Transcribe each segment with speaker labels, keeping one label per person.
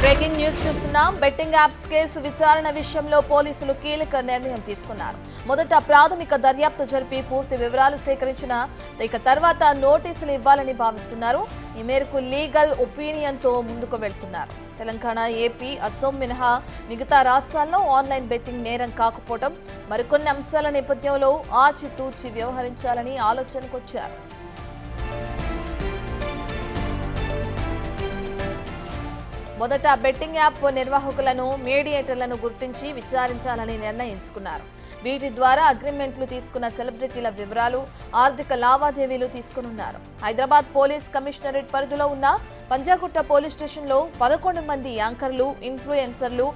Speaker 1: Breaking news చూస్తున్నాం. Betting apps case విచారణ విషయంలో పోలీసులు కీలక నిర్ణయం తీసుకున్నారు. మొదట ప్రాథమిక దర్యాప్తు జరిపి పూర్తి వివరాలు సేకరించిన తర్వాత నోటీసులు ఇవ్వాలని భావిస్తున్నారు. ఈ మేరకు లీగల్ ఒపీనియన్తో ముందుకు వెళ్తున్నారు. తెలంగాణ, ఏపీ, అసోం మినహా మిగతా రాష్ట్రాల్లో ఆన్లైన్ బెట్టింగ్ నేరం కాకపోవడం, మరికొన్ని అంశాల నేపథ్యంలో ఆచితూచి వ్యవహరించాలని ఆలోచనకొచ్చారు. మొదట బెట్టింగ్ యాప్ నిర్వాహకులను, మీడియేటర్లను గుర్తించి విచారించాలని నిర్ణయించుకున్నారు. వీటి ద్వారా అగ్రిమెంట్లు తీసుకున్న సెలబ్రిటీల వివరాలు, ఆర్థిక లావాదేవీలు తీసుకున్నారు. హైదరాబాద్ పోలీస్ కమిషనరేట్ పరిధిలో ఉన్న పంజాగుట్ట పోలీస్ స్టేషన్లో 11 మంది యాంకర్లు, ఇన్ఫ్లుయెన్సర్లు,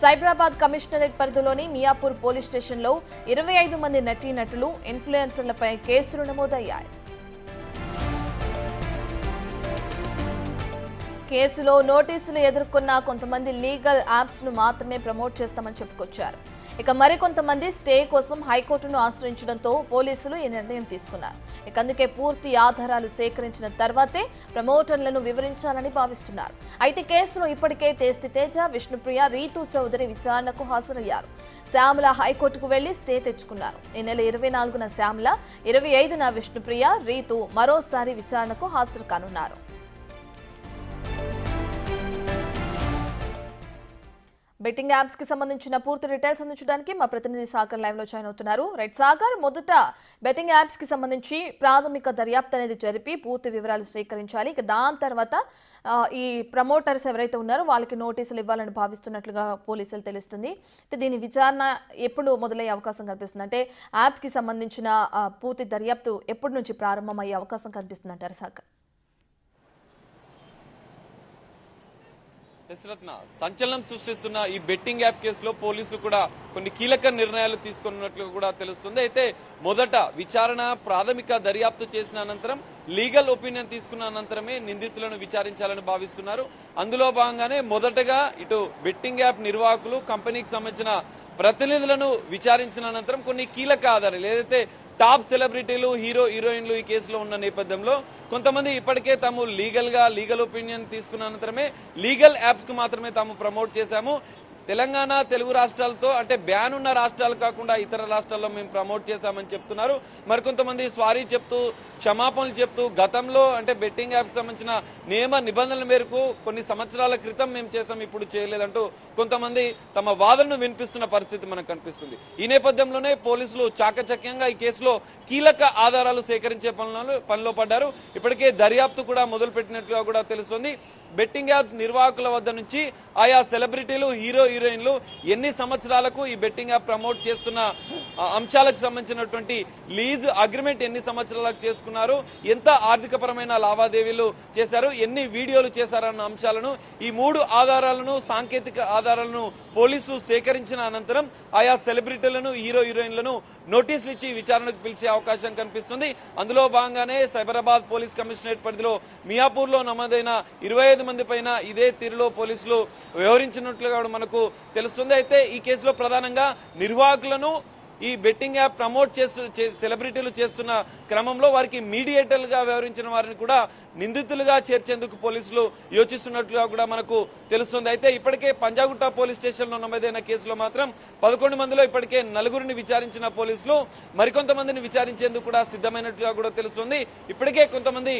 Speaker 1: సైబరాబాద్ కమిషనరేట్ పరిధిలోని మియాపూర్ పోలీస్ స్టేషన్లో 25 మంది నటీనటులు, ఇన్ఫ్లుయెన్సర్లపై కేసులు నమోదయ్యాయి. కేసులో నోటీసులు ఎదుర్కొన్న కొంతమంది లీగల్ యాప్స్ ను మాత్రమే ప్రమోట్ చేస్తామని చెప్పుకొచ్చారు. ఇక మరికొంతమంది స్టే కోసం హైకోర్టును ఆశ్రయించడంతో పోలీసులు ఈ నిర్ణయం తీసుకున్నారు. అందుకే పూర్తి ఆధారాలు సేకరించిన తర్వాతే ప్రమోటర్లను వివరించాలని భావిస్తున్నారు. అయితే కేసులో ఇప్పటికే టేస్టీ తేజ, విష్ణుప్రియ, రీతూ చౌదరి విచారణకు హాజరయ్యారు. శ్యామల హైకోర్టుకు వెళ్లి స్టే తెచ్చుకున్నారు. ఈ నెల 24న శ్యామల, 25న విష్ణుప్రియ, రీతూ మరోసారి విచారణకు హాజరు కానున్నారు. బెట్టింగ్ యాప్స్ కి సంబంధించిన పూర్తి డీటెయిల్స్ అందించడానికి మా ప్రతినిధి సాగర్ లైవ్ లో జాయిన్ అవుతున్నారు. రైట్ సాగర్, మొదట బెట్టింగ్ యాప్స్ కి సంబంధించి ప్రాథమిక దర్యాప్తు అనేది జరిపి పూర్తి వివరాలు సేకరించాలి. ఇక దాని తర్వాత ఈ ప్రమోటర్స్ ఎవరైతే ఉన్నారో వాళ్ళకి నోటీసులు ఇవ్వాలని భావిస్తున్నట్లుగా పోలీసులు తెలుస్తుంది. దీని విచారణ ఎప్పుడు మొదలయ్యే అవకాశం కనిపిస్తుంది? అంటే యాప్స్ కి సంబంధించిన పూర్తి దర్యాప్తు ఎప్పటి నుంచి ప్రారంభమయ్యే అవకాశం కనిపిస్తుంది అంటారు సాగర్?
Speaker 2: సంచలనం సృష్టిస్తున్న ఈ బెట్టింగ్ యాప్ కేసులో పోలీసులు కూడా కొన్ని కీలక నిర్ణయాలు తీసుకున్నట్లు కూడా తెలుస్తుంది. అయితే మొదట విచారణ, ప్రాథమిక దర్యాప్తు చేసిన అనంతరం లీగల్ ఒపీనియన్ తీసుకున్న అనంతరమే నిందితులను విచారించాలని భావిస్తున్నారు. అందులో భాగంగానే మొదటగా ఇటు బెట్టింగ్ యాప్ నిర్వాహకులు, కంపెనీకి సంబంధించిన ప్రతినిధులను విచారించిన అనంతరం కొన్ని కీలక ఆధారాలు, ఏదైతే టాప్ సెలబ్రిటీలు, హీరోయిన్లు ఈ కేసులో ఉన్న నేపథ్యంలో కొంతమంది ఇప్పటికే తాము లీగల్ ఒపీనియన్ తీసుకున్న అనంతరమే లీగల్ యాప్స్ కు మాత్రమే తాము ప్రమోట్ చేశాము. తెలంగాణ, తెలుగు రాష్ట్రాలతో అంటే బ్యాన్ ఉన్న రాష్ట్రాలు కాకుండా ఇతర రాష్ట్రాల్లో మేము ప్రమోట్ చేశామని చెప్తున్నారు. మరికొంతమంది సారీ చెప్తూ, క్షమాపణలు చెప్తూ గతంలో అంటే బెట్టింగ్ యాప్ సంబంధించిన నియమ నిబంధనల మేరకు కొన్ని సంవత్సరాల క్రితం మేము చేశాం, ఇప్పుడు చేయలేదంటూ కొంతమంది తమ వాదనను వినిపిస్తున్న పరిస్థితి మనకు కనిపిస్తుంది. ఈ నేపథ్యంలోనే పోలీసులు చాకచక్యంగా ఈ కేసులో కీలక ఆధారాలు సేకరించే పనిలో పడ్డారు. ఇప్పటికే దర్యాప్తు కూడా మొదలుపెట్టినట్లుగా కూడా తెలుస్తుంది. బెట్టింగ్ యాప్స్ నిర్వాహకుల వద్ద నుంచి ఆయా సెలబ్రిటీలు, హీరోయిన్లు ఎన్ని సంవత్సరాలకు ఈ బెట్టింగ్ యాప్ ప్రమోట్ చేస్తున్న అంశాలకు సంబంధించినటువంటి లీజ్ అగ్రిమెంట్ ఎన్ని సంవత్సరాలకు చేసుకున్నారు, ఎంత ఆర్థికపరమైన లావాదేవీలు చేశారు, ఎన్ని వీడియోలు చేశారన్న అంశాలను, ఈ 3 ఆధారాలను, సాంకేతిక ఆధారాలను పోలీసులు సేకరించిన అనంతరం ఆయా సెలబ్రిటీలను, హీరోయిన్లను నోటీసులు ఇచ్చి విచారణకు పిలిచే అవకాశం కనిపిస్తుంది. అందులో భాగంగానే సైబరాబాద్ పోలీస్ కమిషనరేట్ పరిధిలో మియాపూర్లో నమోదైన 25 మంది పైన ఇదే తీరులో పోలీసులు వ్యవహరించినట్లుగా మనకు తెలుస్తుంది. అయితే ఈ కేసులో ప్రధానంగా నిర్వాహకులను, ఈ బెట్టింగ్ యాప్ ప్రమోట్ సెలబ్రిటీలు చేస్తున్న క్రమంలో వారికి మీడియేటర్లుగా వ్యవహరించిన వారిని కూడా నిందితులుగా చేర్చేందుకు పోలీసులు యోచిస్తున్నట్లుగా కూడా మనకు తెలుస్తుంది. అయితే ఇప్పటికే పంజాగుట్ట పోలీస్ స్టేషన్లో నమోదైన కేసులో మాత్రం 11 మందిలో ఇప్పటికే 4గురిని విచారించిన పోలీసులు మరికొంతమందిని విచారించేందుకు కూడా సిద్ధమైనట్లుగా కూడా తెలుస్తుంది. ఇప్పటికే కొంతమంది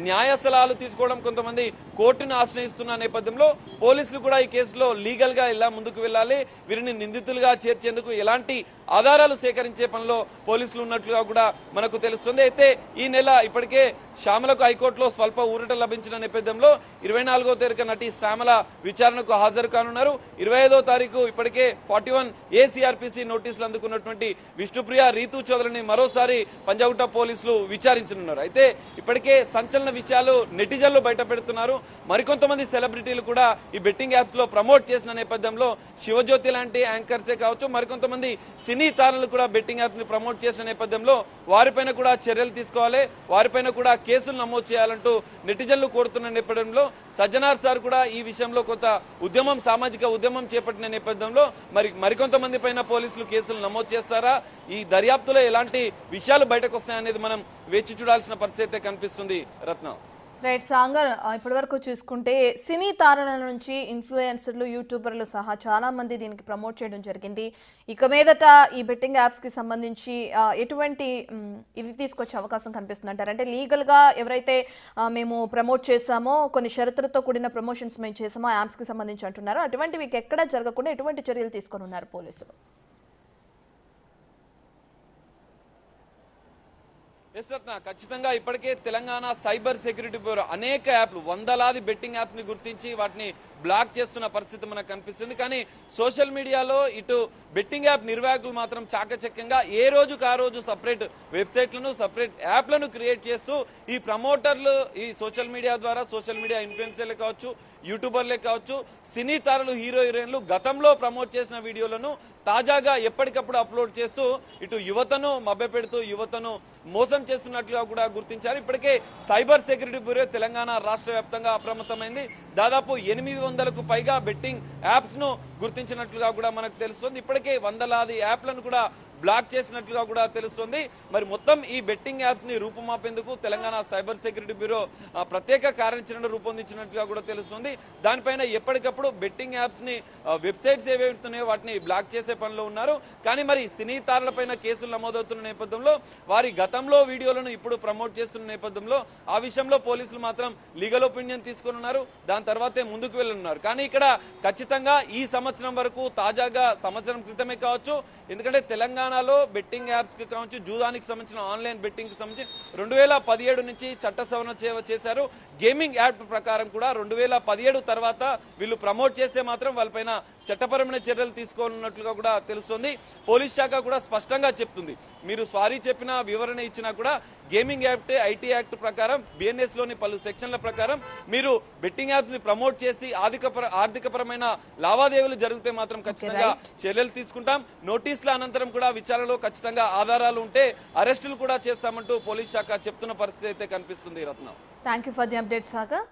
Speaker 2: న్యాయ సలహాలు తీసుకోవడం, కొంతమంది కోర్టును ఆశ్రయిస్తున్న నేపథ్యంలో పోలీసులు కూడా ఈ కేసులో లీగల్ గా ఇలా ముందుకు వెళ్ళాలి, వీరిని నిందితులుగా చేర్చేందుకు ఎలాంటి ఆధారాలు సేకరించే పనిలో పోలీసులు ఉన్నట్లుగా కూడా మనకు తెలుస్తుంది. అయితే ఈ నెల ఇప్పటికే శ్యామలకు హైకోర్టులో స్వల్ప ఊరట లభించిన నేపథ్యంలో 24వ తారీఖు నటి శ్యామల విచారణకు హాజరు కానున్నారు. 25వ తారీఖు ఇప్పటికే 41A CRPC నోటీసులు అందుకున్నటువంటి విష్ణుప్రియ, రీతూ చౌదరిని మరోసారి పంజాగుట్ట పోలీసులు విచారించనున్నారు. అయితే ఇప్పటికే సంచలన విషయాలు నెటిజన్లు బయట పెడుతున్నారు. మరికొంతమంది సెలబ్రిటీలు కూడా ఈ బెట్టింగ్ యాప్స్ లో ప్రమోట్ చేసిన నేపథ్యంలో శివజ్యోతి లాంటి యాంకర్సే కావచ్చు, మరికొంతమంది సినీ తారలు కూడా బెట్టింగ్ యాప్స్ ని ప్రమోట్ చేసిన నేపథ్యంలో వారిపైన కూడా చర్యలు తీసుకోవాలి, వారిపైన కూడా కేసులు నమోదు చేయాలంటూ నెటిజన్లు కోరుతున్న నేపథ్యంలో సజ్జనార్ సార్ కూడా ఈ విషయంలో కొంత సామాజిక ఉద్యమం చేపట్టిన నేపథ్యంలో మరికొంతమంది పైన పోలీసులు కేసులు నమోదు చేస్తారా, ఈ దర్యాప్తులో ఎలాంటి విషయాలు బయటకు వస్తాయనేది మనం వేచి చూడాల్సిన పరిస్థితి కనిపిస్తుంది. రత్న.
Speaker 1: రైట్ సాగర్, ఇప్పటి వరకు చూసుకుంటే సినీ తారల నుంచి ఇన్ఫ్లుయెన్సర్లు, యూట్యూబర్లు సహా చాలా మంది దీనికి ప్రమోట్ చేయడం జరిగింది. ఇక మీదట ఈ బెట్టింగ్ యాప్స్ కి సంబంధించి ఎటువంటి ఇది తీసుకొచ్చే అవకాశం కనిపిస్తుంది అంటారు? అంటే లీగల్ గా ఎవరైతే మేము ప్రమోట్ చేశామో, కొన్ని షరతులతో కూడిన ప్రమోషన్స్ మేము చేసామో యాప్స్ కి సంబంధించి అంటున్నారో, అటువంటివి ఎక్కడ జరగకుండా ఎటువంటి చర్యలు తీసుకొని ఉన్నారు పోలీసులు?
Speaker 2: ఎస్ రత్న, ఖచ్చితంగా ఇప్పటికే తెలంగాణ సైబర్ సెక్యూరిటీ బ్యూరో అనేక యాప్లు, వందలాది బెట్టింగ్ యాప్స్ ని గుర్తించి వాటిని బ్లాక్ చేస్తున్న పరిస్థితి మనకు కనిపిస్తుంది. కానీ సోషల్ మీడియాలో ఇటు బెట్టింగ్ యాప్ నిర్వాహకులు మాత్రం చాకచక్యంగా ఏ రోజుకు ఆ రోజు సపరేట్ వెబ్సైట్లను, సపరేట్ యాప్లను క్రియేట్ చేస్తూ ఈ ప్రమోటర్లు ఈ సోషల్ మీడియా ద్వారా, సోషల్ మీడియా ఇన్ఫ్లుయెన్సర్లే కావచ్చు, యూట్యూబర్లే కావచ్చు, సినీ తారలు, హీరో హీరోయిన్లు గతంలో ప్రమోట్ చేసిన వీడియోలను తాజాగా ఎప్పటికప్పుడు అప్లోడ్ చేస్తూ ఇటు యువతను మభ్యపెడుతూ యువతను మోసం చేస్తున్నట్లుగా కూడా గుర్తించారు. ఇప్పటికే సైబర్ సెక్యూరిటీ బ్యూరో తెలంగాణ రాష్ట్ర వ్యాప్తంగా అప్రమత్తమైంది. దాదాపు 800కు పైగా బెట్టింగ్ యాప్స్ ను గుర్తించినట్లుగా కూడా మనకు తెలుస్తుంది. ఇప్పటికే వందలాది యాప్లను కూడా బ్లాక్ చేసినట్లుగా కూడా తెలుస్తుంది. మరి మొత్తం ఈ బెట్టింగ్ యాప్స్ ని రూపుమాపేందుకు తెలంగాణ సైబర్ సెక్యూరిటీ బ్యూరో ప్రత్యేక కార్యాచరణ రూపొందించినట్లుగా కూడా తెలుస్తుంది. దానిపైన ఎప్పటికప్పుడు బెట్టింగ్ యాప్స్ ని వెబ్సైట్స్ ఏవైతున్నాయో వాటిని బ్లాక్ చేసే పనిలో ఉన్నారు. కానీ మరి సినీ తారలపైన కేసులు నమోదవుతున్న నేపథ్యంలో, వారి గతంలో వీడియోలను ఇప్పుడు ప్రమోట్ చేస్తున్న నేపథ్యంలో ఆ విషయంలో పోలీసులు మాత్రం లీగల్ ఒపీనియన్ తీసుకుని ఉన్నారు. దాని తర్వాతే ముందుకు వెళ్ళనున్నారు. కానీ ఇక్కడ ఖచ్చితంగా ఈ సంవత్సరం వరకు, తాజాగా సంవత్సరం క్రితమే కావచ్చు, ఎందుకంటే తెలంగాణలో బెట్టింగ్ యాప్స్ కి కావచ్చు, జూదానికి సంబంధించిన ఆన్లైన్ బెట్టింగ్ కి సంబంధించి 2017 నుంచి చట్ట సవరణ చేశారు. గేమింగ్ యాప్ ప్రకారం కూడా 2017 తర్వాత వీళ్ళు ప్రమోట్ చేస్తే మాత్రం వాళ్ళపైన చట్టపరమైన చర్యలు తీసుకోనున్నట్లుగా కూడా తెలుస్తుంది. పోలీస్ శాఖ కూడా స్పష్టంగా చెప్తుంది, మీరు సారీ చెప్పినా, వివరణ ఇచ్చినా కూడా గేమింగ్ యాక్ట్, ఐటీ యాక్ట్ ప్రకారం, బిఎన్ఎస్ లోని పలు సెక్షన్ల ప్రకారం మీరు బెట్టింగ్ యాప్స్ ని ప్రమోట్ చేసి ఆర్థికపరమైన లావాదేవీలు జరిగితే మాత్రం ఖచ్చితంగా చర్యలు తీసుకుంటాం. నోటీసుల అనంతరం కూడా విచారణలో ఖచ్చితంగా ఆధారాలు ఉంటే అరెస్టులు కూడా చేస్తామంటూ పోలీస్ శాఖ చెప్తున్న పరిస్థితి అయితే కనిపిస్తుంది. Ratna,
Speaker 1: thank you for the update Sagar.